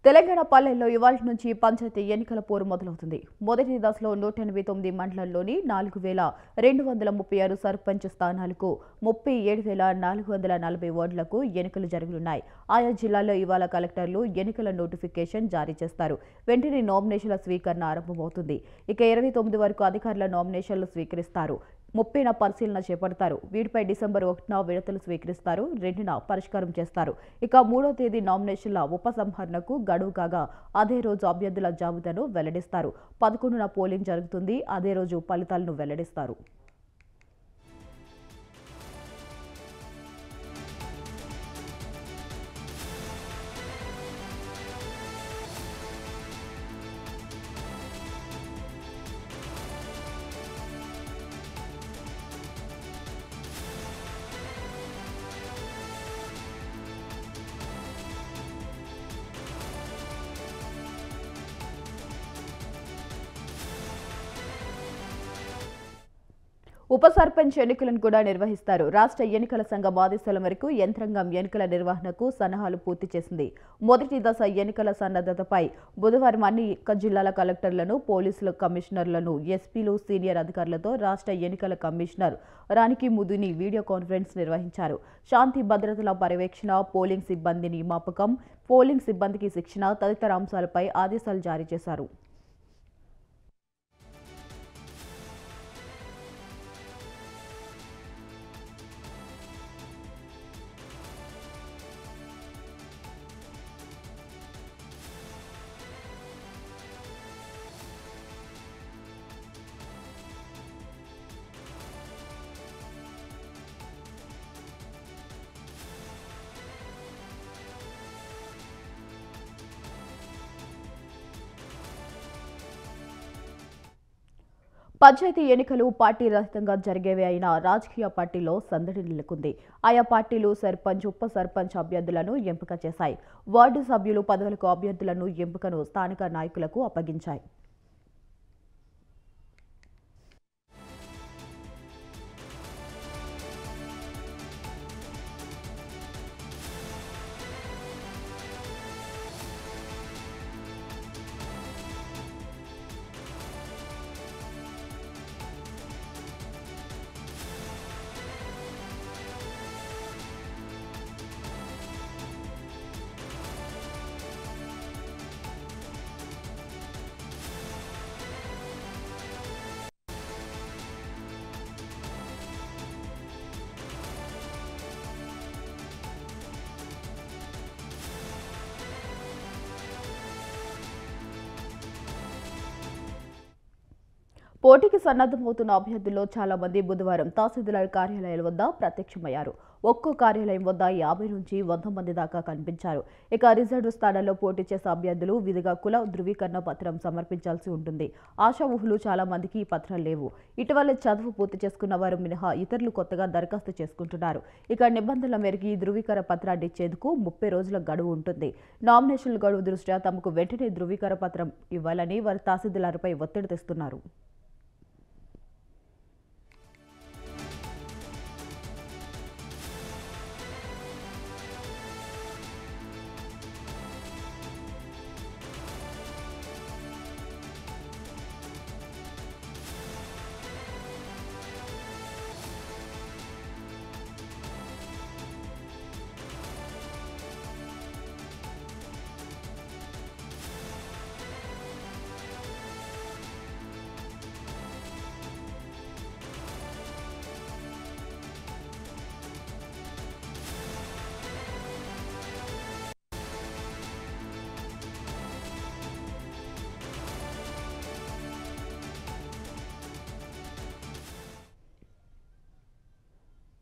తెలంగాణ పల్లెల్లో ఇవాళ నుంచి పంచాయతీ ఎన్నికల పోరు మొదలవుతుంది. మొదటి దశలో 189 మండలాల్లోని 4236 సర్పంచ్ స్థానాలకు 37,440 వార్డులకు ఎన్నికలు జరగనున్నాయి. ఆయా జిల్లాల్లో ఇవాళ కలెక్టర్లు ఎన్నికల నోటిఫికేషన్ జారీ చేస్తారు. వెంటనే నామినేషన్ల స్వీకరణ ఆరంభమవుతుంది. ఇక 29 వరకు అధికారుల నామినేషన్లు స్వీకరిస్తారు. 30న పరిశీలన చేపడతారు. వీటిపై డిసెంబర్ 1న విడతలు స్వీకరిస్తారు. 2న పరిష్కారం చేస్తారు. ఇక 3వ తేదీ నామినేషన్ల ఉపసంహరణకు గడువు కాగా అదే రోజు అభ్యర్థుల జాబితాను వెల్లడిస్తారు. 11న పోలింగ్ జరుగుతుంది. అదే రోజు ఫలితాలను వెల్లడిస్తారు. ఉప సర్పంచ్ ఎన్నికలను కూడా నిర్వహిస్తారు. రాష్ట్ర ఎన్నికల సంఘం ఆదేశాల మేరకు యంత్రాంగం ఎన్నికల నిర్వహణకు సన్నాహాలు పూర్తి చేసింది. మొదటి దశ ఎన్నికల సన్నద్ధతపై బుధవారం అన్ని జిల్లాల కలెక్టర్లను, పోలీసుల కమిషనర్లను, ఎస్పీలు, సీనియర్ అధికారులతో రాష్ట్ర ఎన్నికల కమిషనర్ రానికి ముదుని వీడియో కాన్ఫరెన్స్ నిర్వహించారు. శాంతి భద్రతల పర్యవేక్షణ, పోలింగ్ సిబ్బంది నియామకం, పోలింగ్ సిబ్బందికి శిక్షణ తదితర అంశాలపై ఆదేశాలు జారీ చేశారు. పంచాయతీ ఎన్నికలు పార్టీ రహితంగా జరిగేవే అయినా రాజకీయ పార్టీలో సందడి నెలకొంది. ఆయా పార్టీలు సర్పంచ్, ఉప సర్పంచ్ అభ్యర్థులను ఎంపిక చేశాయి. వార్డు సభ్యులు పదవులకు అభ్యర్థులను ఎంపికను స్థానిక నాయకులకు అప్పగించాయి. పోటీకి సన్నద్ధమవుతున్న అభ్యర్థుల్లో చాలా మంది బుధవారం తహసీల్దార్ కార్యాలయాల వద్ద ప్రత్యక్షమయ్యారు. ఒక్కో కార్యాలయం వద్ద 50 నుంచి 100 మంది దాకా కనిపించారు. ఇక రిజర్వ్ స్థానాల్లో పోటీ చేసే అభ్యర్థులు విధిగా కుల ధృవీకరణ పత్రం సమర్పించాల్సి ఉంటుంది. ఆశావహులు చాలా మందికి ఈ పత్రాలు లేవు. ఇటీవల చదువు పూర్తి చేసుకున్న వారు మినహా ఇతరులు కొత్తగా దరఖాస్తు చేసుకుంటున్నారు. ఇక నిబంధనల మేరకు ఈ ధృవీకరణ పత్రాన్ని ఇచ్చేందుకు 30 రోజుల గడువు ఉంటుంది. నామినేషన్ల గడువు దృష్ట్యా తమకు వెంటనే ధృవీకరణ పత్రం ఇవ్వాలని వారు తహసీల్దార్పై ఒత్తిడి తెస్తున్నారు.